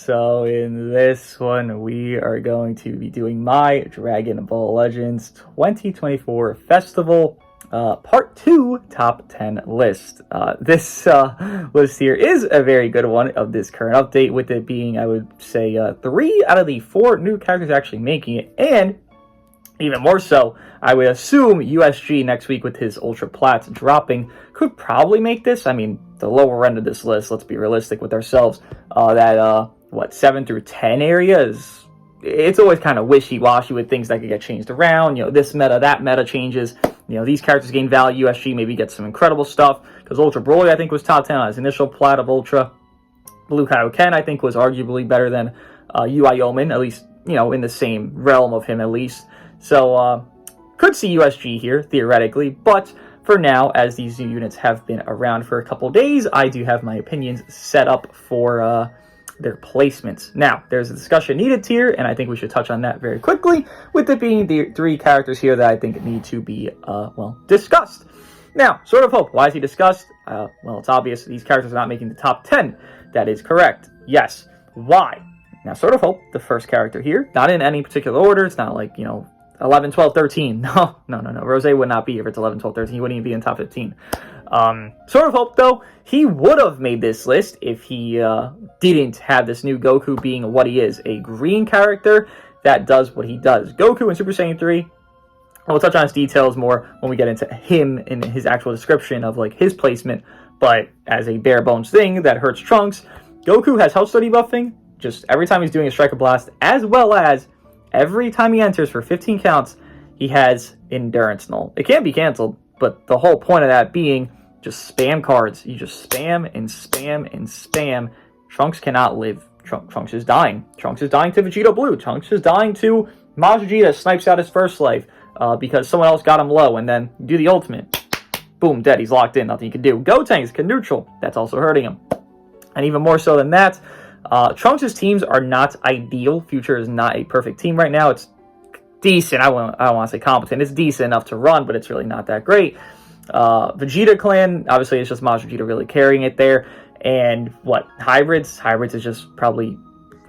So in this one, we are going to be doing my Dragon Ball Legends 2024 Festival Part 2 Top 10 list. This list here is a very good one of this current update, with it being, I would say, 3 out of the 4 new characters actually making it, and even more so, I would assume USG next week with his Ultra Plats dropping could probably make this. I mean, the lower end of this list, let's be realistic with ourselves, that 7 through 10 areas, it's always kind of wishy-washy with things that could get changed around. This meta, that meta changes. These characters gain value. USG maybe gets some incredible stuff, because Ultra Broly, I think, was top 10 on his initial plat of Ultra. Blue Kaioken, I think, was arguably better than UI Omen, at least, in the same realm of him, at least. So, could see USG here, theoretically, but for now, as these new units have been around for a couple days, I do have my opinions set up for their placements. Now, there's a discussion needed here, and I think we should touch on that very quickly, with it being the 3 characters here that I think need to be, discussed. Now, Sword of Hope, why is he discussed? Well, it's obvious. These characters are not making the top 10. That is correct. Yes. Why? Now, Sword of Hope, the first character here, not in any particular order. It's not like, 11, 12, 13. No. Rose would not be if it's 11, 12, 13. He wouldn't even be in top 15. Sword of Hope, though, he would have made this list if he didn't have this new Goku being what he is, a green character that does what he does. Goku in Super Saiyan 3, we'll touch on his details more when we get into him and his actual description of his placement, but as a bare bones thing that hurts Trunks, Goku has health study buffing just every time he's doing a Striker Blast, as well as every time he enters for 15 counts, he has Endurance Null. It can't be canceled, but the whole point of that being just spam cards. You just spam and spam and spam. Trunks cannot live. Trunks is dying. Trunks is dying to Vegeta Blue. Trunks is dying to Vegeta snipes out his first life because someone else got him low, and then you do the ultimate. Boom, dead. He's locked in. Nothing you can do. Gotenks can neutral. That's also hurting him. And even more so than that, Trunks' teams are not ideal. Future is not a perfect team right now. It's decent. I don't want to say competent. It's decent enough to run, but it's really not that great. Vegeta clan, obviously, it's just Vegeta really carrying it there. And hybrids? Hybrids is just probably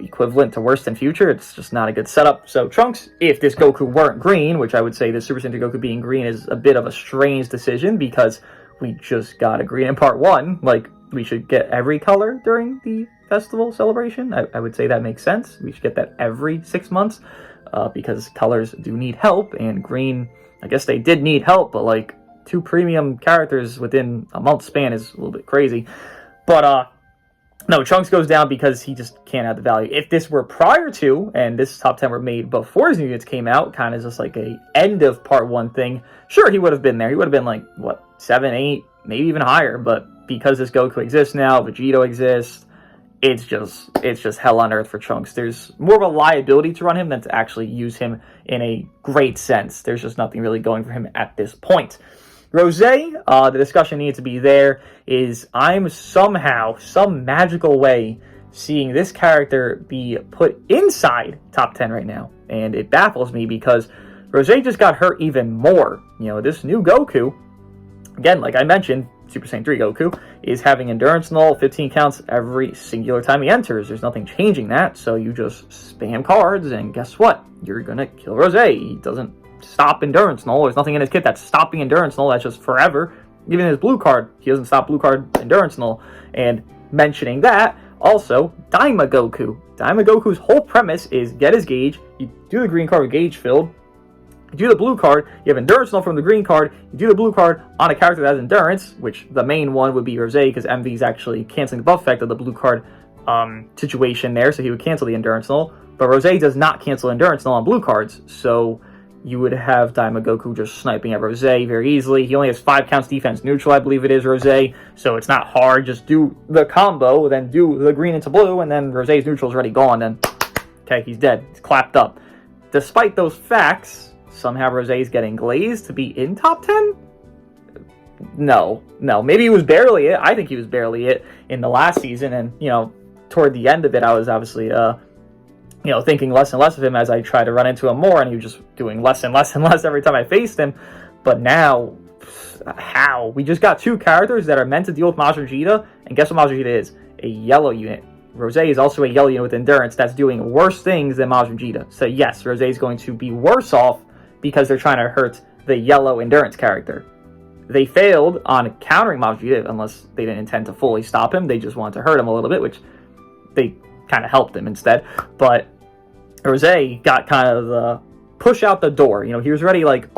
equivalent to worse than Future. It's just not a good setup. So Trunks, if this Goku weren't green, which I would say the Super Saiyan 3 Goku being green is a bit of a strange decision, because we just got a green in part 1. We should get every color during the festival celebration. I would say that makes sense. We should get that every 6 months, because colors do need help, and green, I guess they did need help, but 2 premium characters within a month span is a little bit crazy. But no, Trunks goes down because he just can't add the value. If this were prior to, and this top 10 were made before his new units came out, kind of just a end of part 1 thing, sure, he would have been there. He would have been 7, 8, maybe even higher, but because this Goku exists now, Vegito exists, it's just hell on earth for Trunks. There's more of a liability to run him than to actually use him in a great sense. There's just nothing really going for him at this point. Rose, the discussion needs to be there, is I'm somehow, some magical way, seeing this character be put inside top 10 right now. And it baffles me because Rose just got hurt even more. This new Goku, again, like I mentioned, Super Saiyan 3 Goku, is having Endurance Null 15 counts every singular time he enters. There's nothing changing that, so you just spam cards, and guess what? You're gonna kill Rose. He doesn't stop Endurance Null. There's nothing in his kit that's stopping Endurance Null. That's just forever. Even his blue card, he doesn't stop blue card Endurance Null. And mentioning that, also, Daima Goku. Daima Goku's whole premise is get his gauge, you do the green card with gauge filled, you do the blue card, you have Endurance Null from the green card, you do the blue card on a character that has Endurance, which the main one would be Rose, because MV is actually canceling the buff effect of the blue card situation there, so he would cancel the Endurance Null. But Rose does not cancel Endurance Null on blue cards, so you would have Daima Goku just sniping at Rose very easily. He only has 5 counts defense neutral, I believe it is, Rose, so it's not hard. Just do the combo, then do the green into blue, and then Rose's neutral is already gone, then, okay, he's dead. He's clapped up. Despite those facts, somehow Rose is getting glazed to be in top 10? No. Maybe he was barely it. I think he was barely it in the last season, and, toward the end of it, I was obviously, thinking less and less of him as I tried to run into him more, and he was just doing less and less and less every time I faced him. But now, how? We just got 2 characters that are meant to deal with Vegeta, and guess what Vegeta is? A yellow unit. Rose is also a yellow unit with endurance that's doing worse things than Majin Vegeta. So yes, Rose is going to be worse off because they're trying to hurt the yellow endurance character. They failed on countering Majin Vegeta unless they didn't intend to fully stop him. They just wanted to hurt him a little bit, which they kind of helped him instead. But Rose got kind of the push out the door. You know, he was ready, like,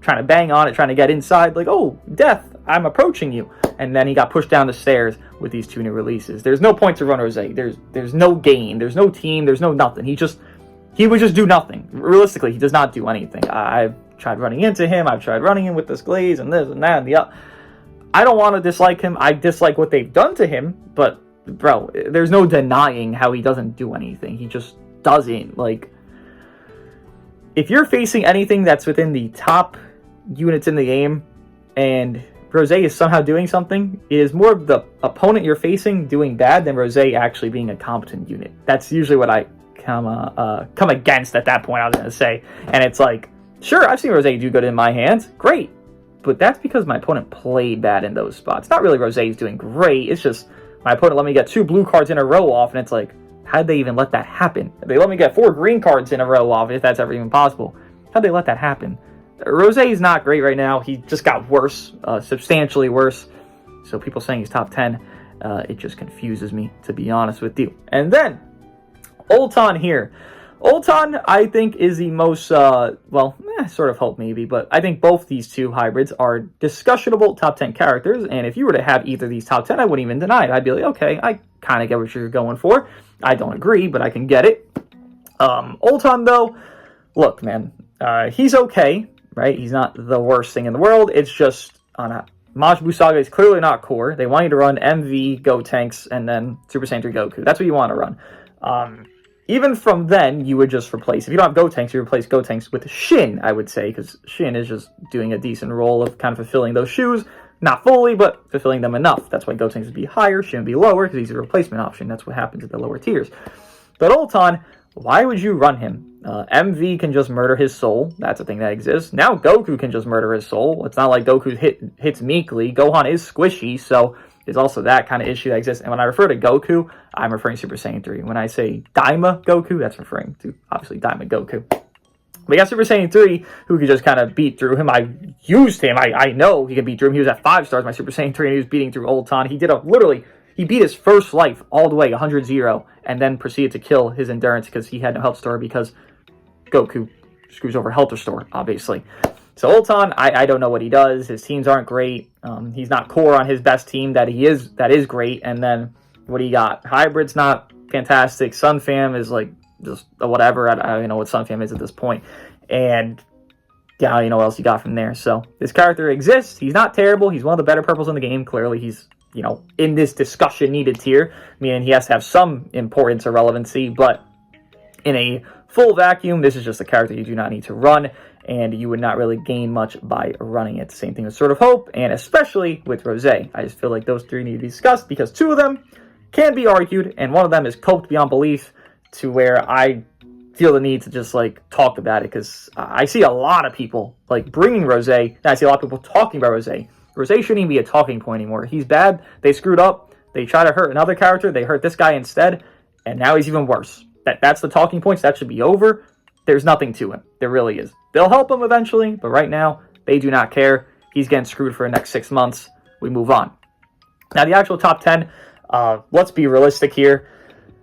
trying to bang on it, trying to get inside, like, oh, death, I'm approaching you. And then he got pushed down the stairs with these 2 new releases. There's no point to run Rose. There's no gain. There's no team. There's no nothing. He would just do nothing. Realistically, he does not do anything. I've tried running into him. I've tried running him with this glaze and this and that and the other. I don't want to dislike him. I dislike what they've done to him. But, bro, there's no denying how he doesn't do anything. He just doesn't. Like, if you're facing anything that's within the top units in the game and Rose is somehow doing something, it is more of the opponent you're facing doing bad than Rose actually being a competent unit. That's usually what I come against at that point, I was going to say. And it's like, sure, I've seen Rose do good in my hands. Great. But that's because my opponent played bad in those spots. Not really Rose's doing great. It's just my opponent let me get 2 blue cards in a row off, and it's like, how'd they even let that happen? They let me get 4 green cards in a row off, if that's ever even possible. How'd they let that happen? Rose is not great right now. He just got worse, substantially worse. So people saying he's top 10, it just confuses me, to be honest with you. And then, Ultan here. Ultan, I think, is the most, sort of hope maybe, but I think both these 2 hybrids are discussionable top 10 characters, and if you were to have either of these top 10, I wouldn't even deny it. I'd be like, okay, I kind of get what you're going for. I don't agree, but I can get it. Ultan, though, look, man, he's okay. Right? He's not the worst thing in the world. It's just on a Majin Buu Saga is clearly not core. They want you to run MV, Gotenks, and then Super Saiyan 3 Goku. That's what you want to run. Even from then, you would just replace, if you don't have Gotenks, you replace Gotenks with Shin, I would say, because Shin is just doing a decent role of kind of fulfilling those shoes. Not fully, but fulfilling them enough. That's why Gotenks would be higher, Shin would be lower, because he's a replacement option. That's what happens at the lower tiers. But Ultan, why would you run him? MV can just murder his soul. That's a thing that exists. Now Goku can just murder his soul. It's not like Goku hits meekly. Gohan is squishy, so there's also that kind of issue that exists. And when I refer to Goku, I'm referring to Super Saiyan 3. When I say Daima Goku, that's referring to, obviously, Daima Goku. We got Super Saiyan 3, who could just kind of beat through him. I used him. I know he can beat through him. He was at 5 stars, my Super Saiyan 3, and he was beating through Ultan. He did he beat his first life all the way, 100-0, and then proceeded to kill his endurance because he had no health store because Goku screws over Health Restore, obviously. So Ultan, I don't know what he does. His teams aren't great. He's not core on his best team that is great. And then what do you got? Hybrid's not fantastic. Sun Fam is like just whatever. I don't even know what Sun Fam is at this point. And yeah, I don't even know what else you got from there. So this character exists. He's not terrible. He's one of the better purples in the game. Clearly, he's, in this discussion needed tier, meaning he has to have some importance or relevancy, but in a full vacuum, this is just a character you do not need to run, and you would not really gain much by running it. Same thing with Sword of Hope, and especially with Rose. I just feel like those 3 need to be discussed, because 2 of them can be argued, and one of them is coped beyond belief, to where I feel the need to just, talk about it, because I see a lot of people, bringing Rose, and I see a lot of people talking about Rose. Rose shouldn't even be a talking point anymore. He's bad, they screwed up, they try to hurt another character, they hurt this guy instead, and now he's even worse. That's the talking points. That should be over. There's nothing to him. There really is. They'll help him eventually, but right now, they do not care. He's getting screwed for the next 6 months. We move on. Now, the actual top 10, let's be realistic here.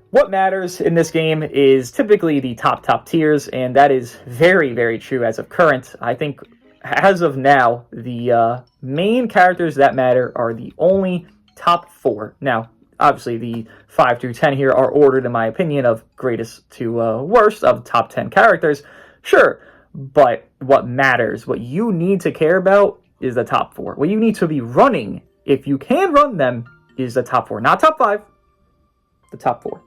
What matters in this game is typically the top tiers, and that is very, very true as of current. I think, as of now, the main characters that matter are the only top 4. Now, obviously, the 5 through 10 here are ordered, in my opinion, of greatest to worst of top 10 characters. Sure, but what matters, what you need to care about is the top 4. What you need to be running, if you can run them, is the top 4. Not top 5, the top 4.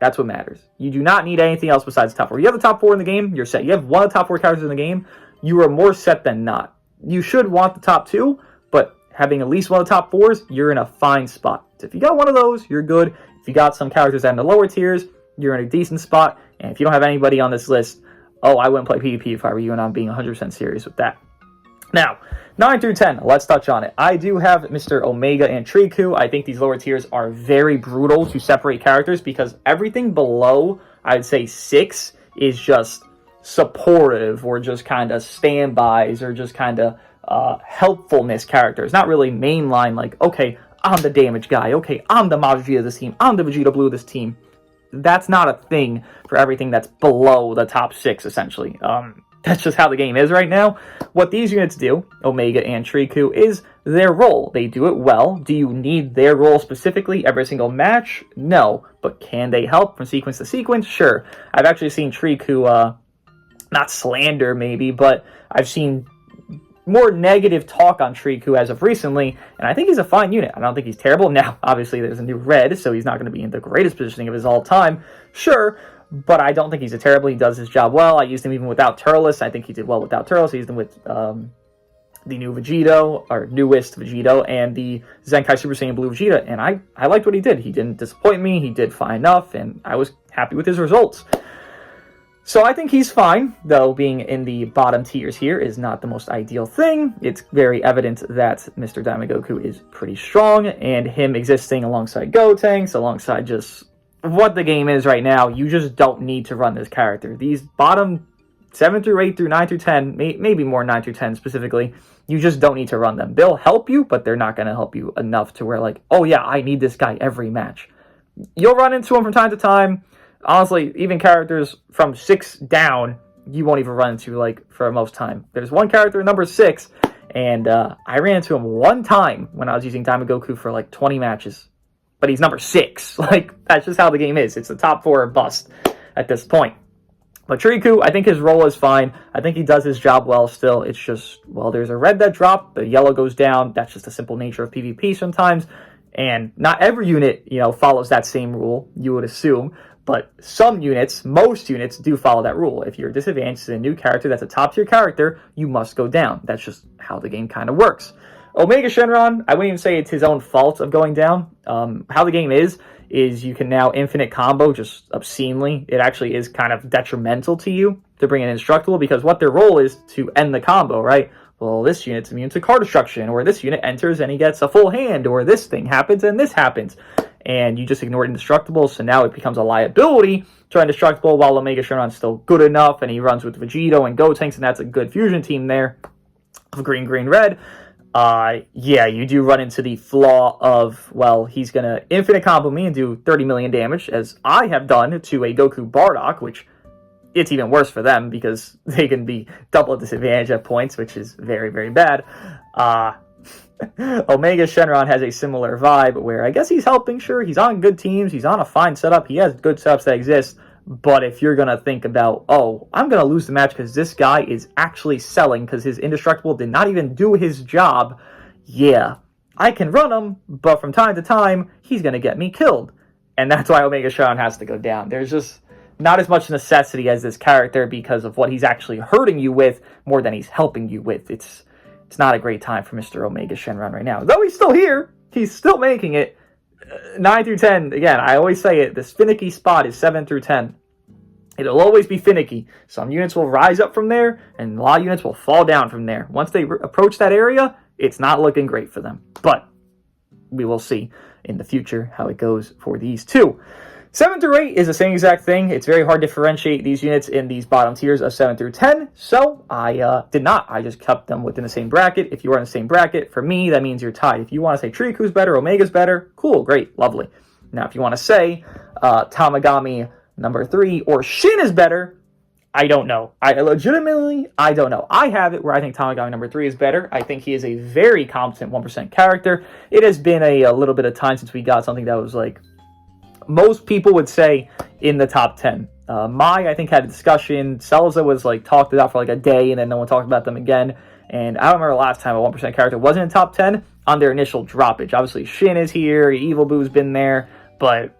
That's what matters. You do not need anything else besides the top 4. You have the top 4 in the game, you're set. You have one of the top 4 characters in the game, you are more set than not. You should want the top 2, but having at least one of the top 4s, you're in a fine spot. So if you got one of those, you're good. If you got some characters that are in the lower tiers, you're in a decent spot. And if you don't have anybody on this list, I wouldn't play PvP if I were you, and I'm being 100% serious with that. Now, 9 through 10, let's touch on it. I do have Mr. Omega and Triku. I think these lower tiers are very brutal to separate characters because everything below, I'd say 6, is just supportive or just kind of standbys or just kind of helpfulness characters. Not really mainline, like, okay, I'm the damage guy. Okay, I'm the Majin of this team. I'm the Vegeta Blue of this team. That's not a thing for everything that's below the top 6, essentially. That's just how the game is right now. What these units do, Omega and Triku, is their role. They do it well. Do you need their role specifically every single match? No. But can they help from sequence to sequence? Sure. I've actually seen Triku, not slander maybe, but I've seen more negative talk on Triku as of recently, and I think he's a fine unit. I don't think he's terrible. Now, obviously, there's a new red, so he's not going to be in the greatest positioning of his all time. Sure. But I don't think he's a terrible. He does his job well. I used him even without Turles. I think he did well without Turles. I used him with the new Vegito, or newest Vegito, and the Zenkai Super Saiyan Blue Vegeta. And I liked what he did. He didn't disappoint me. He did fine enough, and I was happy with his results. So I think he's fine, though being in the bottom tiers here is not the most ideal thing. It's very evident that Mr. Dooogote is pretty strong, and him existing alongside Gotenks, alongside just what the game is right now, you just don't need to run this character. These bottom 7 through 8 through 9 through 10, maybe more 9 through 10 specifically, you just don't need to run them. They'll help you, but they're not going to help you enough to where, like, oh yeah, I need this guy every match. You'll run into him from time to time. Honestly, even characters from 6 down, you won't even run into, like, for most time. There's one character, number 6, and I ran into him one time when I was using Dooogote for, like, 20 matches. But he's number 6. Like, that's just how the game is. It's the top 4 or bust at this point. But Triku, I think his role is fine. I think he does his job well still. It's just, well, there's a red that dropped, the yellow goes down. That's just the simple nature of PvP sometimes. And not every unit, follows that same rule, you would assume. But some units, most units, do follow that rule. If you're disadvantaged to a new character that's a top-tier character, you must go down. That's just how the game kind of works. Omega Shenron, I wouldn't even say it's his own fault of going down. How the game is you can now infinite combo just obscenely. It actually is kind of detrimental to you to bring in Indestructible because what their role is to end the combo, right? Well, this unit's immune to card destruction, or this unit enters and he gets a full hand, or this thing happens and this happens. And you just ignore Indestructible, so now it becomes a liability to Indestructible while Omega Shenron's still good enough and he runs with Vegito and Gotenks, and that's a good fusion team there of green, green, red. Yeah, you do run into the flaw of, well, he's going to infinite combo me and do 30 million damage, as I have done to a Goku Bardock, which it's even worse for them because they can be double disadvantaged at points, which is very, very bad. Omega Shenron has a similar vibe where I guess he's helping, sure, he's on good teams, he's on a fine setup, he has good setups that exist. But if you're going to think about, oh, I'm going to lose the match because this guy is actually selling because his Indestructible did not even do his job, yeah, I can run him, but from time to time, he's going to get me killed. And that's why Omega Shenron has to go down. There's just not as much necessity as this character because of what he's actually hurting you with more than he's helping you with. It's not a great time for Mr. Omega Shenron right now. Though he's still here, he's still making it. 9 through 10, again, I always say it, this finicky spot is 7 through 10. It'll always be finicky. Some units will rise up from there, and a lot of units will fall down from there. Once they approach that area, it's not looking great for them. But we will see in the future how it goes for these two. 7 through 8 is the same exact thing. It's very hard to differentiate these units in these bottom tiers of 7 through 10, so I did not. I just kept them within the same bracket. If you are in the same bracket, for me, that means you're tied. If you want to say Triku's better, Omega's better, cool, great, lovely. Now, if you want to say Tamagami number 3 or Shin is better, I don't know. I don't know. I have it where I think Tamagami number 3 is better. I think he is a very competent 1% character. It has been a little bit of time since we got something that was like, most people would say in the top 10. I think, had a discussion. Selza was like talked about for like a day, and then no one talked about them again. And I don't remember last time a 1% character wasn't in top 10 on their initial droppage. Obviously, Shin is here, Evil Boo's been there, but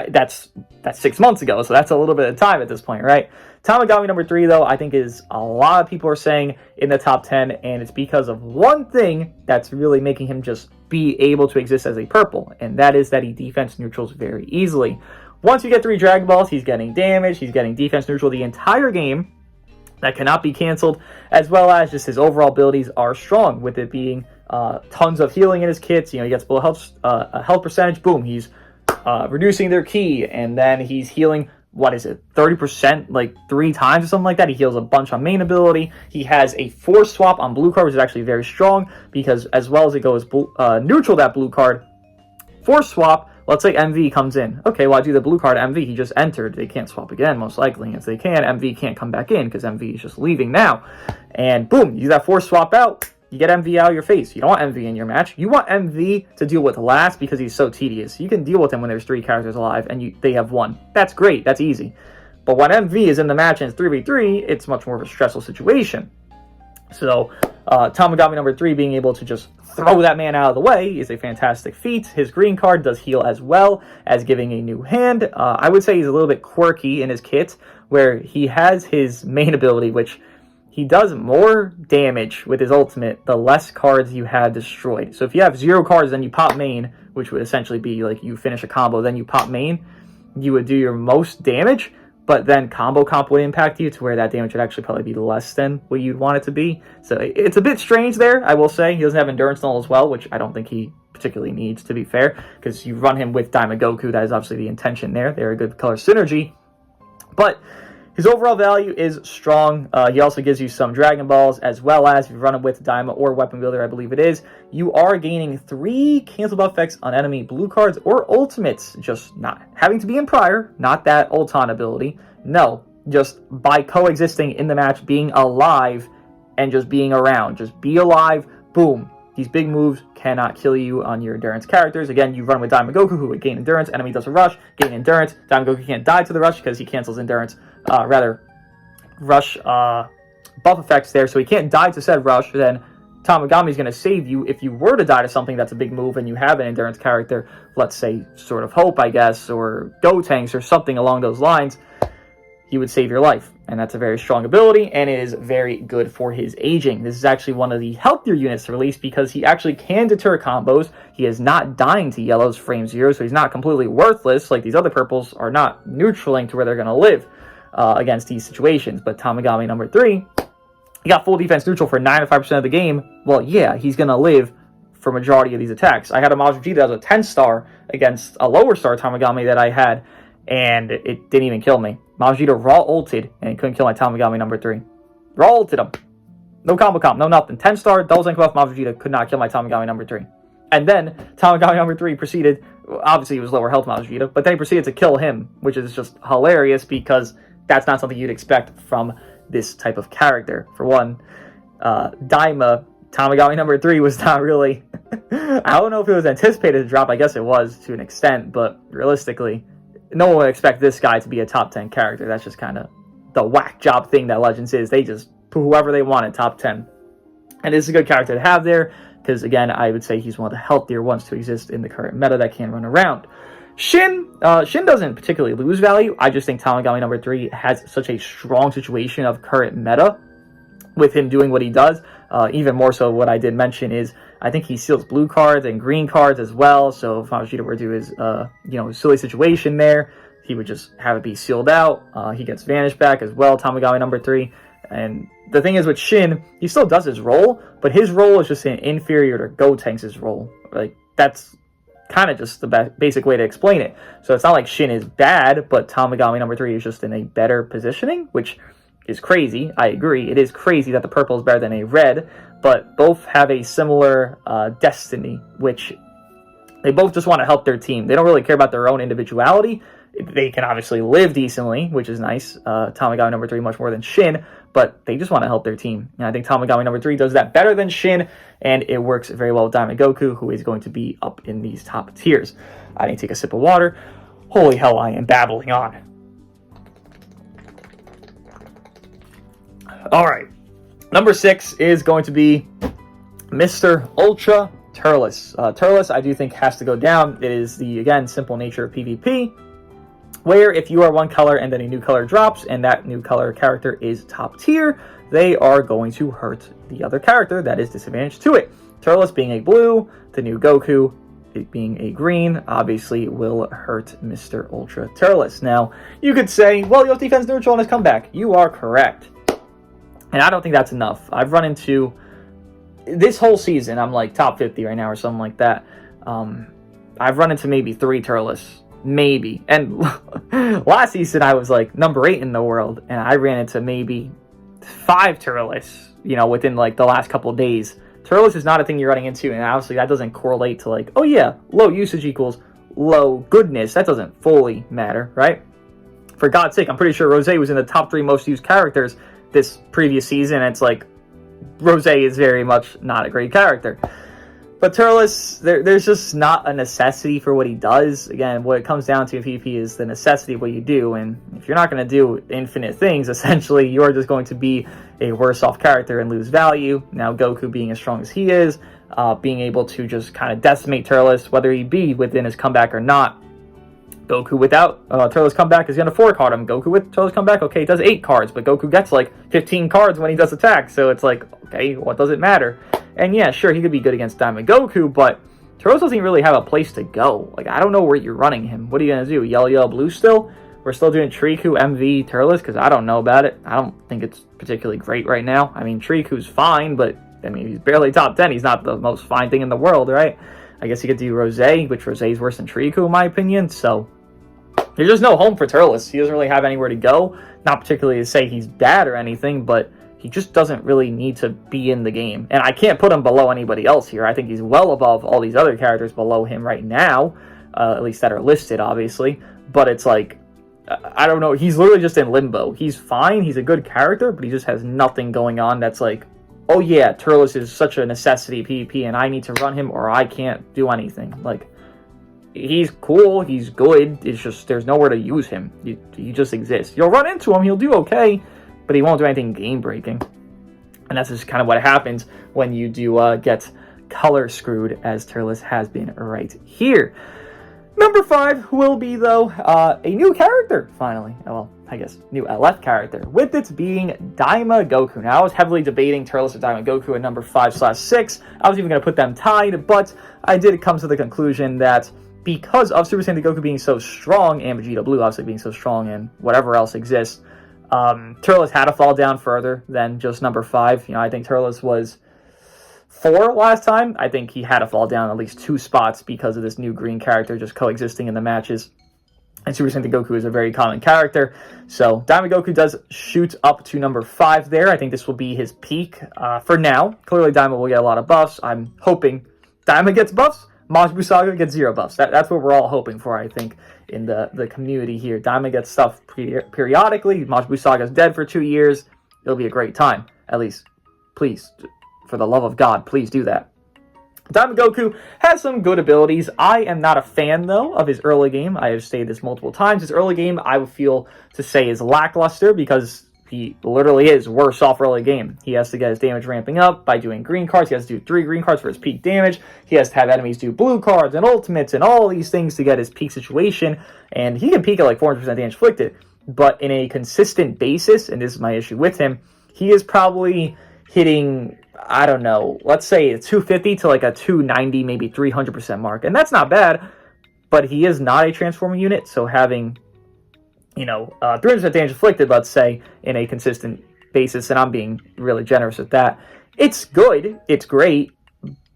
that's 6 months ago, so that's a little bit of time at this point, right? Tamagami number 3, though, I think is a lot of people are saying in the top 10, and it's because of one thing that's really making him just be able to exist as a purple, and that is that he defense neutrals very easily. Once you get 3 Dragon Balls, he's getting damage, he's getting defense neutral the entire game, that cannot be canceled, as well as just his overall abilities are strong, with it being tons of healing in his kits. You know, he gets below health percentage, boom, he's reducing their key, and then he's healing, what is it, 30%, like 3 times or something like that. He heals a bunch on main ability. He has a force swap on blue card, which is actually very strong, because as well as it goes neutral that blue card, force swap. Let's say MV comes in. Okay, well, I do the blue card MV. He just entered. They can't swap again, most likely. If they can, MV can't come back in because MV is just leaving now. And boom, you do that force swap out. You get MV out of your face. You don't want MV in your match. You want MV to deal with last because he's so tedious. You can deal with him when there's 3 characters alive and they have 1. That's great. That's easy. But when MV is in the match and it's 3v3, it's much more of a stressful situation. So Dooogote number 3 being able to just throw that man out of the way is a fantastic feat. His green card does heal as well as giving a new hand. I would say he's a little bit quirky in his kit, where he has his main ability, which he does more damage with his ultimate the less cards you have destroyed. So if you have 0 cards, then you pop main, which would essentially be like you finish a combo, then you pop main, you would do your most damage. But then combo comp would impact you to where that damage would actually probably be less than what you'd want it to be. So it's a bit strange there, I will say. He doesn't have Endurance Null as well, which I don't think he particularly needs, to be fair, because you run him with Dooogote. That is obviously the intention there. They're a good color synergy. But his overall value is strong. He also gives you some Dragon Balls, as well as if you run him with Daima or Weapon Wielder, I believe it is, you are gaining 3 cancel buff effects on enemy blue cards or ultimates, just not having to be in prior, not that Ulton ability. No, just by coexisting in the match, being alive, and just being around. Just be alive, boom. These big moves cannot kill you on your endurance characters. Again, you run with Dooogote, who would gain endurance. Enemy does a rush, gain endurance. Dooogote can't die to the rush because he cancels endurance. Rush buff effects there, so he can't die to said rush. Then Dooogote is going to save you if you were to die to something that's a big move and you have an endurance character, let's say Sword of Hope, I guess, or Gotenks or something along those lines. He would save your life, and that's a very strong ability, and it is very good for his aging. This is actually one of the healthier units to release because he actually can deter combos. He is not dying to yellows frame 0, so he's not completely worthless like these other purples are not neutraling to where they're going to live against these situations. But Dooogote number 3, he got full defense neutral for 95% of the game. Well, yeah, he's going to live for majority of these attacks. I had a Vegeta that was a 10-star against a lower star Dooogote that I had, and it didn't even kill me. Vegeta raw ulted, and he couldn't kill my Dooogote number 3. Raw ulted him. No combo comp, no nothing. 10-star, double zinc buff, Vegeta could not kill my Dooogote number 3. And then Dooogote number 3 proceeded, obviously he was lower health Vegeta, but then he proceeded to kill him, which is just hilarious because that's not something you'd expect from this type of character. For one, Daima, Dooogote number 3 was not really... I don't know if it was anticipated to drop, I guess it was to an extent, but realistically, no one would expect this guy to be a top 10 character. That's just kind of the whack job thing that Legends is. They just put whoever they want in top 10. And it's a good character to have there, because again, I would say he's one of the healthier ones to exist in the current meta that can run around. Shin doesn't particularly lose value. I just think Dooogote number 3 has such a strong situation of current meta with him doing what he does. Even more so, what I did mention is I think he seals blue cards and green cards as well. So if Vegeta were to do his silly situation there, he would just have it be sealed out. He gets Vanish back as well, Dooogote number 3. And the thing is with Shin, he still does his role, but his role is just inferior to Gotenks' role. Like, that's kind of just the basic way to explain it. So it's not like Shin is bad, but Dooogote number 3 is just in a better positioning, which is crazy. I agree. It is crazy that the purple is better than a red, but both have a similar destiny, which they both just want to help their team. They don't really care about their own individuality. They can obviously live decently, which is nice. Dooogote number 3 much more than Shin, but they just want to help their team. And I think Dooogote number 3 does that better than Shin, and it works very well with Dooogote, who is going to be up in these top tiers. I need to take a sip of water. Holy hell, I am babbling on. Alright, number 6 is going to be Mr. Ultra Turles. Turles, I do think, has to go down. It is the, again, simple nature of PvP, where if you are one color and then a new color drops, and that new color character is top tier, they are going to hurt the other character that is disadvantaged to it. Turles being a blue, the new Goku being a green, obviously will hurt Mr. Ultra Turles. Now, you could say, well, you have defense neutral on his comeback. You are correct. And I don't think that's enough. I've run into, this whole season, I'm like top 50 right now or something like that. I've run into maybe 3 Turles. Maybe. And last season I was like number 8 in the world, and I ran into maybe 5 Turles, you know, within like the last couple of days. Turles is not a thing you're running into, and obviously that doesn't correlate to like, oh yeah, low usage equals low goodness. That doesn't fully matter, right? For God's sake, I'm pretty sure Rosé was in the top 3 most used characters this previous season. And it's like, Rosé is very much not a great character. But Turles, there's just not a necessity for what he does. Again, what it comes down to in PvP is the necessity of what you do. And if you're not going to do infinite things, essentially, you're just going to be a worse off character and lose value. Now, Goku being as strong as he is, being able to just kind of decimate Turles, whether he be within his comeback or not. Goku without Turles comeback is going to 4-card him. Goku with Turles comeback, okay, it does 8 cards, but Goku gets like 15 cards when he does attack. So it's like, okay, what does it matter? And yeah, sure, he could be good against Diamond Goku, but Turles doesn't really have a place to go. Like, I don't know where you're running him. What are you going to do? Yellow, blue still? We're still doing Triku, MV, Turles? Because I don't know about it. I don't think it's particularly great right now. I mean, Triku's fine, but, I mean, he's barely top 10. He's not the most fine thing in the world, right? I guess you could do Rosé, which Rosé is worse than Triku, in my opinion, so there's just no home for Turles. He doesn't really have anywhere to go. Not particularly to say he's bad or anything, but he just doesn't really need to be in the game. And I can't put him below anybody else here. I think he's well above all these other characters below him right now, at least that are listed, obviously. But it's like, I don't know. He's literally just in limbo. He's fine. He's a good character, but he just has nothing going on that's like, oh yeah, Turles is such a necessity PvP, and I need to run him or I can't do anything. Like, he's cool, he's good, it's just there's nowhere to use him. He just exists. You'll run into him, he'll do okay, but he won't do anything game-breaking. And that's just kind of what happens when you do get color screwed, as Turles has been right here. Number 5 will be, though, a new character, finally. Well, I guess new LF character, with it being Daima Goku. Now, I was heavily debating Turles or Daima Goku at number 5/6. I was even going to put them tied, but I did come to the conclusion that because of Super Saiyan Goku being so strong, and Vegeta Blue obviously being so strong, and whatever else exists, Turles had to fall down further than just number 5. You know, I think Turles was 4 last time. I think he had to fall down at least 2 spots because of this new green character just coexisting in the matches. And Super Saiyan Goku is a very common character. So Daima Goku does shoot up to number 5 there. I think this will be his peak for now. Clearly Daima will get a lot of buffs. I'm hoping Daima gets buffs. Majbu Saga gets 0 buffs. That's what we're all hoping for, I think, in the community here. Daima gets stuff periodically. Majbu Saga's dead for 2 years. It'll be a great time. At least, please, for the love of God, please do that. Daima Goku has some good abilities. I am not a fan, though, of his early game. I have stated this multiple times. His early game, I would feel to say, is lackluster because he literally is worse off early game. He has to get his damage ramping up by doing green cards. He has to do 3 green cards for his peak damage. He has to have enemies do blue cards and ultimates and all these things to get his peak situation. And he can peak at like 400% damage inflicted. But in a consistent basis, and this is my issue with him, he is probably hitting, I don't know, let's say a 250 to like a 290, maybe 300% mark. And that's not bad, but he is not a transforming unit, so having, 300% damage inflicted, let's say, in a consistent basis, and I'm being really generous with that, it's good, it's great,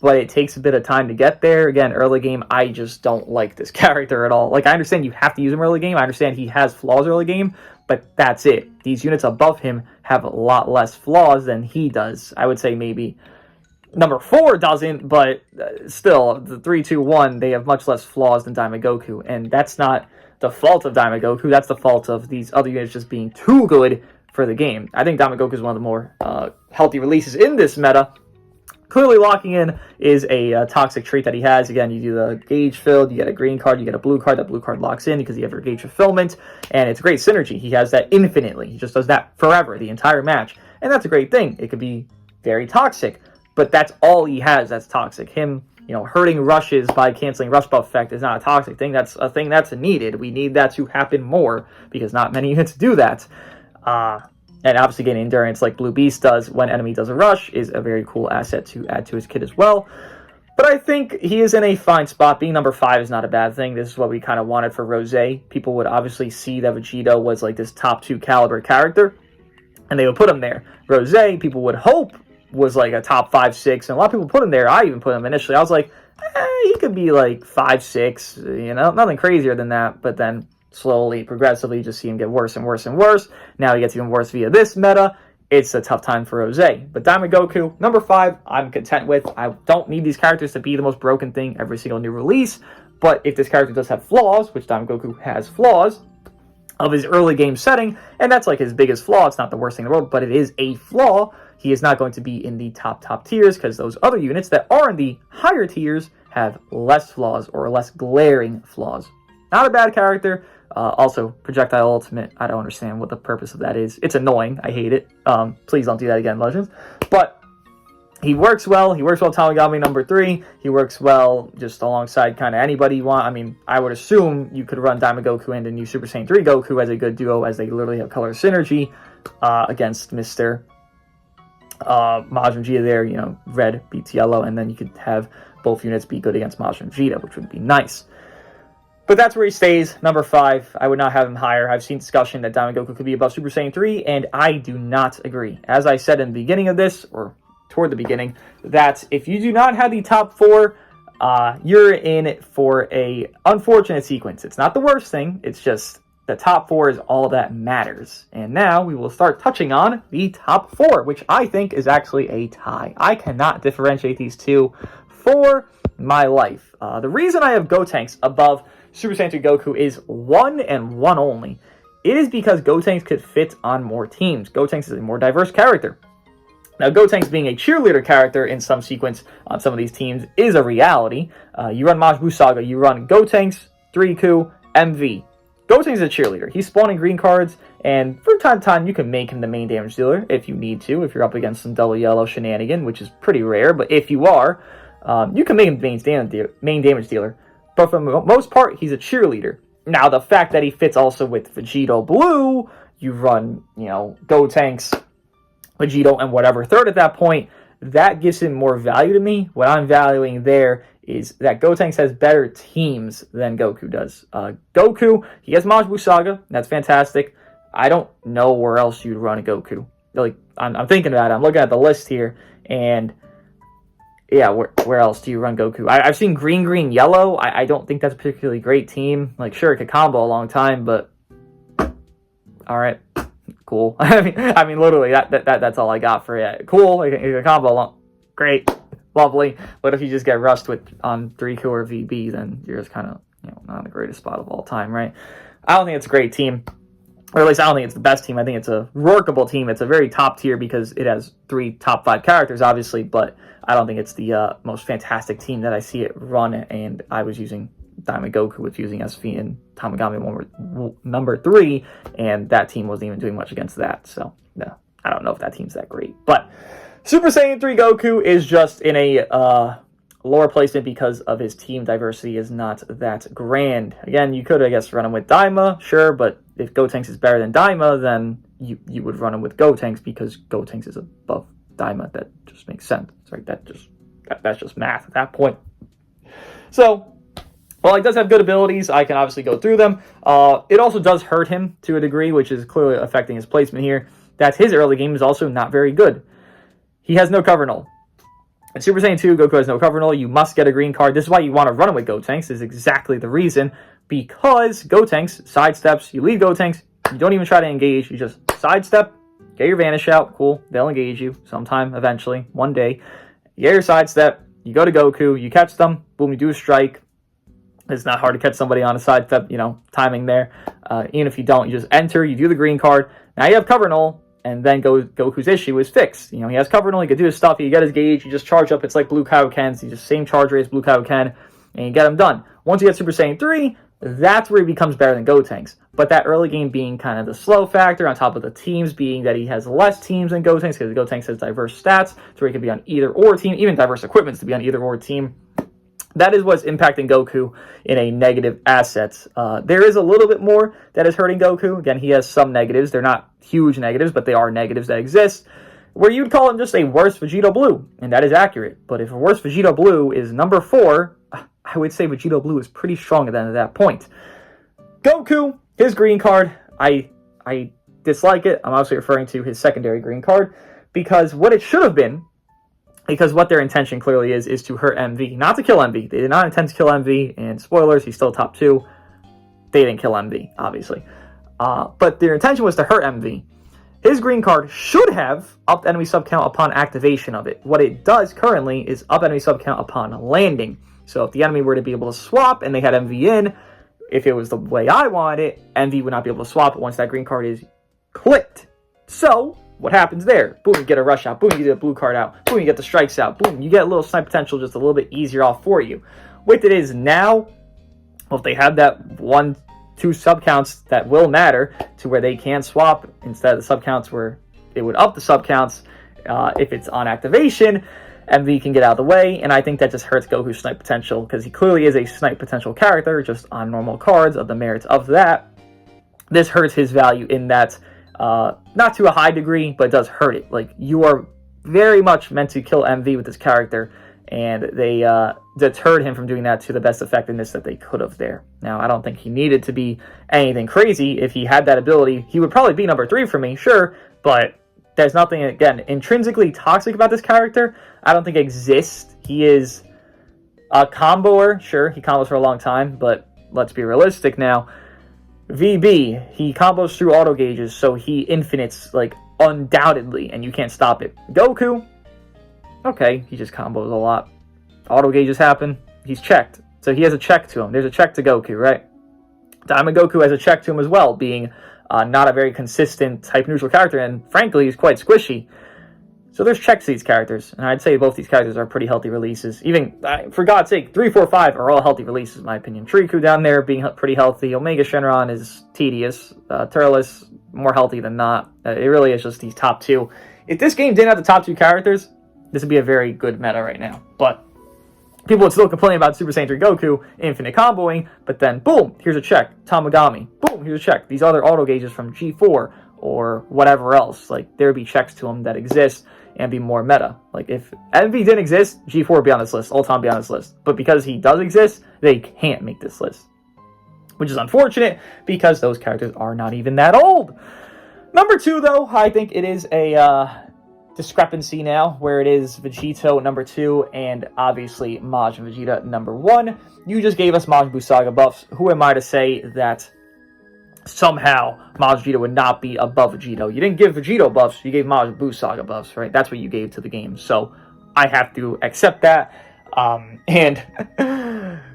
but it takes a bit of time to get there. Again, early game, I just don't like this character at all. Like, I understand you have to use him early game, I understand he has flaws early game, but that's it. These units above him have a lot less flaws than he does. I would say maybe number 4 doesn't, but still, the 3, 2, 1, they have much less flaws than Daima Goku, and that's not the fault of Daima Goku, that's the fault of these other units just being too good for the game. I think Daima Goku is one of the more healthy releases in this meta. Clearly locking in is a toxic trait that he has. Again, you do the gauge filled, you get a green card, you get a blue card, that blue card locks in because you have your gauge fulfillment, and it's a great synergy. He has that infinitely. He just does that forever, the entire match, and that's a great thing. It could be very toxic, but that's all he has that's toxic. Him, hurting rushes by canceling rush buff effect is not a toxic thing. That's a thing that's needed. We need that to happen more because not many units do that. And obviously getting endurance like Blue Beast does when enemy does a rush is a very cool asset to add to his kit as well. But I think he is in a fine spot. Being number 5 is not a bad thing. This is what we kind of wanted for Rosé. People would obviously see that Vegeta was like this top 2 caliber character. and they would put him there. Rose, people would hope was like a top 5-6, and a lot of people put him there. I even put him initially. I was like, he could be like 5-6, nothing crazier than that. But then slowly, progressively, you just see him get worse and worse and worse. Now he gets even worse via this meta. It's a tough time for Rose. But Diamond Goku, number 5, I'm content with. I don't need these characters to be the most broken thing every single new release. But if this character does have flaws, which Diamond Goku has flaws, of his early game setting, and that's like his biggest flaw. It's not the worst thing in the world, but it is a flaw. He is not going to be in the top tiers because those other units that are in the higher tiers have less flaws or less glaring flaws. Not a bad character. Also, Projectile Ultimate, I don't understand what the purpose of that is. It's annoying. I hate it. Please don't do that again, Legends. But he works well. He works well Tamagami number 3. He works well just alongside kind of anybody you want. I mean, I would assume you could run Diamond Goku and the new Super Saiyan 3 Goku as a good duo, as they literally have color synergy against Mr. Majin Vegeta there. Red beats yellow, and then you could have both units be good against Majin Vegeta, which would be nice. But that's where he stays, number 5. I would not have him higher. I've seen discussion that Diamond Goku could be above Super Saiyan 3, and I do not agree. As I said in the beginning of this, or toward the beginning, that if you do not have the top 4, you're in for a unfortunate sequence. It's not the worst thing. It's just the top 4 is all that matters. And now we will start touching on the top 4, which I think is actually a tie. I cannot differentiate these two for my life. The reason I have Gotenks above Super Saiyan 3 Goku is one and one only. It is because Gotenks could fit on more teams. Gotenks is a more diverse character. Now, Gotenks being a cheerleader character in some sequence on some of these teams is a reality. You run Majin Buu Saga, you run Gotenks, 3Ku, MV. Gotenks is a cheerleader. He's spawning green cards, and from time to time, you can make him the main damage dealer if you need to, if you're up against some double yellow shenanigan, which is pretty rare, but if you are, you can make him the main damage dealer. But for the most part, he's a cheerleader. Now, the fact that he fits also with Vegito Blue, you run, Gotenks, Vegito, and whatever third at that point, that gives him more value to me. What I'm valuing there is that Gotenks has better teams than Goku does. Goku, he has Majin Buu Saga. That's fantastic. I don't know where else you'd run a Goku. Like, I'm thinking about it. I'm looking at the list here, and yeah, where else do you run Goku? I've seen green, yellow. I don't think that's a particularly great team. Like, sure, it could combo a long time, but all right, cool. I mean, literally, that's all I got for it. Cool, it can combo a long, great, lovely. But if you just get rushed on 3Ku or VB, then you're just kind of not in the greatest spot of all time, right? I don't think it's a great team. Or at least I don't think it's the best team. I think it's a workable team. It's a very top tier because it has 3 top 5 characters, obviously, but I don't think it's the most fantastic team that I see it run. And I was using Diamond Goku with using SV and Tamagami number 3, and that team wasn't even doing much against that. So, no, I don't know if that team's that great. But Super Saiyan 3 Goku is just in a lower placement because of his team diversity is not that grand. Again, you could, I guess, run him with Daima, sure, but if Gotenks is better than Daima, then you would run him with Gotenks because Gotenks is above Daima. That just makes sense. Right? That's just math at that point. So, while he does have good abilities, I can obviously go through them. It also does hurt him to a degree, which is clearly affecting his placement here. That his early game is also not very good. He has no cover null. In Super Saiyan 2, Goku has no cover null. You must get a green card. This is why you want to run him with Gotenks. This is exactly the reason. Because Gotenks sidesteps. You leave Gotenks. You don't even try to engage. You just sidestep. Get your Vanish out. Cool. They'll engage you sometime, eventually, one day. You get your sidestep. You go to Goku. You catch them. Boom, you do a strike. It's not hard to catch somebody on a sidestep, timing there. Even if you don't, you just enter. You do the green card. Now you have cover null. And then Goku's issue is fixed. He has cover null, he can do his stuff, you get his gauge, you just charge up, it's like Blue Kaioken's, you just same charge rate as Blue Kaioken, and you get him done. Once you get Super Saiyan 3, that's where he becomes better than Gotenks. But that early game being kind of the slow factor, on top of the teams being that he has less teams than Gotenks, because Gotenks has diverse stats, so he can be on either or team, even diverse equipments to be on either or team. That is what's impacting Goku in a negative asset. There is a little bit more that is hurting Goku. Again, he has some negatives. They're not huge negatives, but they are negatives that exist, where you'd call him just a worse Vegito Blue, and that is accurate. But if a worse Vegito Blue is number 4, I would say Vegito Blue is pretty strong at that point. Goku, his green card, I dislike it, I'm obviously referring to his secondary green card, because what it should have been, because what their intention clearly is to hurt MV, not to kill MV. They did not intend to kill MV, and spoilers, he's still top 2. They didn't kill MV, obviously. But their intention was to hurt MV. His green card should have upped enemy sub count upon activation of it. What it does currently is up enemy sub count upon landing. So if the enemy were to be able to swap and they had MV in, if it was the way I wanted it, MV would not be able to swap once that green card is clicked. So what happens there? Boom, you get a rush out. Boom, you get a blue card out. Boom, you get the strikes out. Boom, you get a little snipe potential just a little bit easier off for you. With it is now, well, if they have that 1-2 sub counts that will matter to where they can swap instead of the sub counts where it would up the sub counts if it's on activation, MV can get out of the way, and I think that just hurts Goku's snipe potential because he clearly is a snipe potential character just on normal cards of the merits of that. This hurts his value in that, not to a high degree, but it does hurt it. Like, you are very much meant to kill MV with this character, and they deterred him from doing that to the best effectiveness that they could have there. Now, I don't think he needed to be anything crazy. If he had that ability, he would probably be number 3 for me, sure, but there's nothing, again, intrinsically toxic about this character. I don't think exists. He is a comboer, sure, he combos for a long time, but let's be realistic now. VB, he combos through auto gauges, so he infinites, like, undoubtedly, and you can't stop it. Goku, okay, he just combos a lot. Auto gauges happen, he's checked. So he has a check to him. There's a check to Goku, right? Diamond Goku has a check to him as well, being not a very consistent type neutral character, and frankly, he's quite squishy. So there's checks to these characters, and I'd say both these characters are pretty healthy releases. Even, for God's sake, 3, 4, 5 are all healthy releases, in my opinion. Triku down there being pretty healthy. Omega Shenron is tedious. Turles, more healthy than not. It really is just these top 2. If this game didn't have the top 2 characters, this would be a very good meta right now. But people would still complain about Super Saiyan 3 Goku, infinite comboing, but then, boom, here's a check. Tamagami, boom, here's a check. These other auto gauges from G4 or whatever else, like, there would be checks to them that exist and be more meta. Like, if MV didn't exist, G4 would be on this list, Ultron would be on this list. But because he does exist, they can't make this list. Which is unfortunate, because those characters are not even that old. Number 2, though, I think it is a discrepancy now, where it is Vegito number 2, and obviously Majin Vegeta number 1. You just gave us Majin Buu Saga buffs. Who am I to say that somehow Majin Vegeta would not be above Vegito? You didn't give Vegito buffs, you gave Majin Buu Saga buffs, right? That's what you gave to the game. So I have to accept that, and,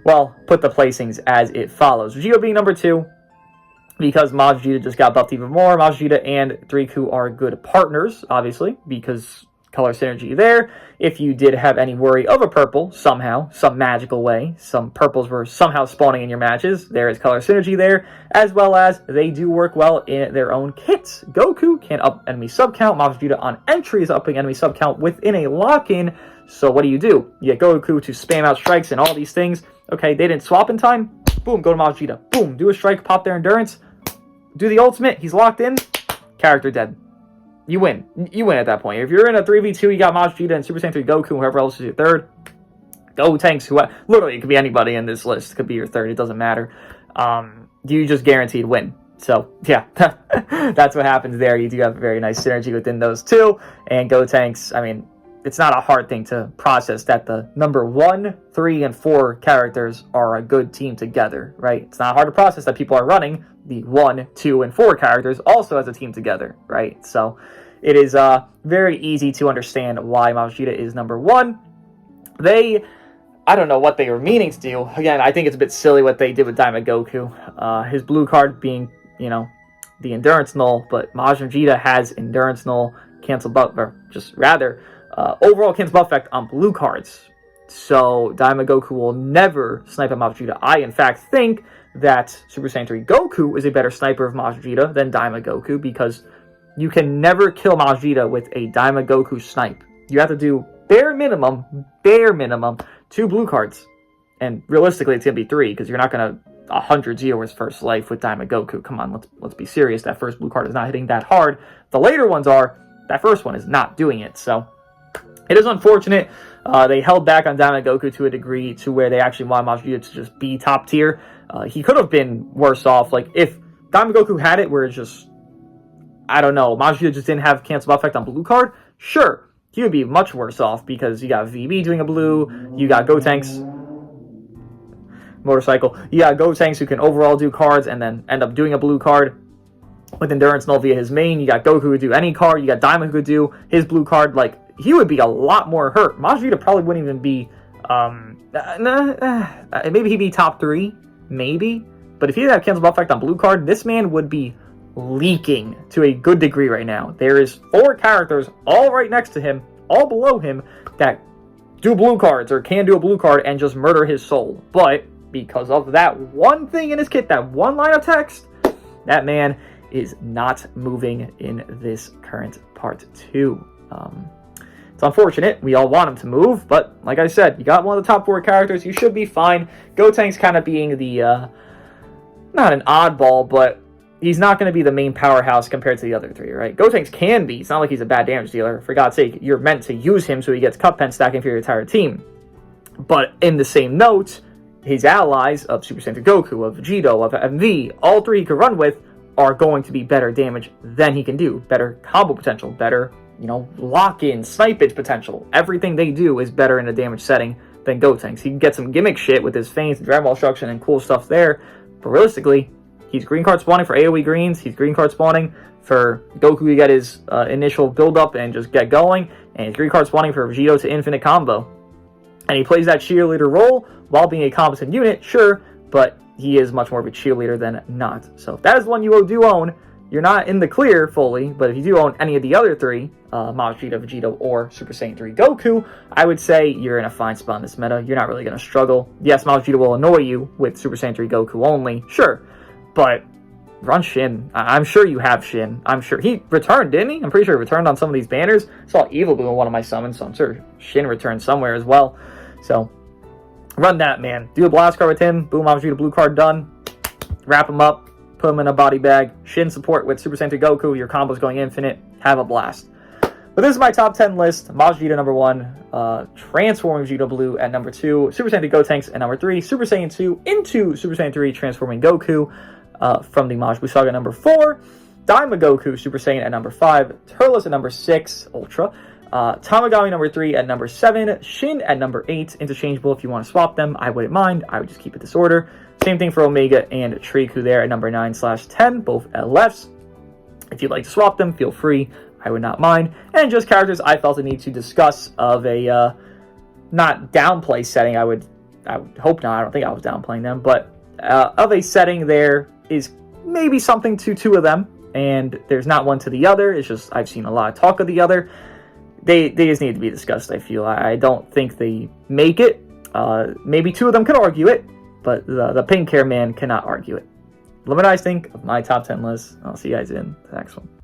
well, put the placings as it follows. Vegito being number 2, because Majin Vegeta just got buffed even more. Majin Vegeta and Riku are good partners, obviously, because color synergy there. If you did have any worry of a purple, somehow, some magical way, some purples were somehow spawning in your matches, there is color synergy there, as well as they do work well in their own kits. Goku can up enemy sub count. Majin Vegeta on entry is upping enemy sub count within a lock-in. So what do? You get Goku to spam out strikes and all these things. Okay, they didn't swap in time. Boom, go to Majin Vegeta. Boom, do a strike, pop their endurance. Do the ultimate, he's locked in, character dead. You win. You win at that point. If you're in a 3v2, you got Majin Vegeta and Super Saiyan 3 Goku, whoever else is your third. Go tanks, literally, it could be anybody in this list. It could be your third, it doesn't matter. You just guaranteed win. So, yeah, that's what happens there. You do have a very nice synergy within those two. And Go tanks, I mean, it's not a hard thing to process that the number 1, 3, and 4 characters are a good team together, right? It's not hard to process that people are running the 1, 2, and 4 characters also as a team together, right? So it is very easy to understand why Majin Vegeta is number 1. I don't know what they were meaning to do. Again, I think it's a bit silly what they did with Diamond Goku. His blue card being, the endurance null, but Majin Vegeta has endurance null, cancel buff, or just rather, overall cancel buff effect on blue cards. So Diamond Goku will never snipe at Majin Vegeta. I, in fact, think that Super Saiyan 3 Goku is a better sniper of Majin Vegeta than Diamond Goku, because you can never kill Majin Vegeta with a Diamond Goku snipe. You have to do bare minimum, 2 blue cards. And realistically, it's going to be 3, because you're not going to 100 Zeo his first life with Diamond Goku. Come on, let's be serious. That first blue card is not hitting that hard. The later ones are. That first one is not doing it. So it is unfortunate. They held back on Diamond Goku to a degree to where they actually wanted Majin Vegeta to just be top tier. He could have been worse off. Like, if Diamond Goku had it where it's just I don't know, Majida just didn't have cancel effect on blue card, sure, he would be much worse off because you got VB doing a blue, you got Gotenks, motorcycle, you got Gotenks who can overall do cards and then end up doing a blue card with Endurance Null via his main. You got Goku who would do any card, you got Daima who could do his blue card. Like, he would be a lot more hurt. Majida probably wouldn't even be, maybe he'd be top 3, maybe, but if he didn't have cancel effect on blue card, this man would be leaking to a good degree right now. There is 4 characters all right next to him, all below him, that do blue cards or can do a blue card and just murder his soul. But because of that one thing in his kit, that one line of text, that man is not moving in this current part 2. It's unfortunate. We all want him to move, but like I said, you got one of the top 4 characters, you should be fine. Gotenks kind of being the, not an oddball, but he's not going to be the main powerhouse compared to the other 3, right? Gotenks can be. It's not like he's a bad damage dealer. For God's sake, you're meant to use him so he gets cup pen stacking for your entire team. But in the same note, his allies of Super Saiyan 3 Goku, of Vegito, of MV, all 3 he could run with are going to be better damage than he can do. Better combo potential, better, lock-in, snipage potential. Everything they do is better in a damage setting than Gotenks. He can get some gimmick shit with his feints, Dragon Ball Instruction, and cool stuff there. But realistically, he's green card spawning for AoE greens. He's green card spawning for Goku to get his initial build-up and just get going. And he's green card spawning for Vegito to infinite combo. And he plays that cheerleader role while being a competent unit, sure, but he is much more of a cheerleader than not. So if that is one you do own, you're not in the clear fully, but if you do own any of the other 3, Majida, Vegito, or Super Saiyan 3 Goku, I would say you're in a fine spot in this meta. You're not really going to struggle. Yes, Majida will annoy you with Super Saiyan 3 Goku only, sure, but run Shin. I'm sure you have Shin. I'm sure he returned, didn't he? I'm pretty sure he returned on some of these banners. I saw Evil Blue in one of my summons, so I'm sure Shin returned somewhere as well. So run that, man. Do a blast card with him. Boom, Majida blue card done. Wrap him up. Put him in a body bag. Shin support with Super Saiyan 3 Goku. Your combo's going infinite. Have a blast. But this is my top 10 list. Majida number 1. Transforming Vegeta Blue at number 2. Super Saiyan 3 Gotenks at number 3. Super Saiyan 2 into Super Saiyan 3 transforming Goku from the Majin Buu Saga number 4. Daima Goku Super Saiyan at number 5. Turles at number 6. Ultra. Tamagami number 3 at number 7. Shin at number 8. Interchangeable if you want to swap them. I wouldn't mind. I would just keep it this order. Same thing for Omega and Triku there at number 9/10, both LFs. If you'd like to swap them, feel free. I would not mind. And just characters I felt the need to discuss of a not downplay setting. I would hope not. I don't think I was downplaying them, but of a setting there is maybe something to 2 of them, and there's not one to the other. It's just I've seen a lot of talk of the other. They just need to be discussed, I feel. I don't think they make it. Maybe 2 of them could argue it, but the pink hair man cannot argue it. Let me know what you think of my top 10 list. I'll see you guys in the next one.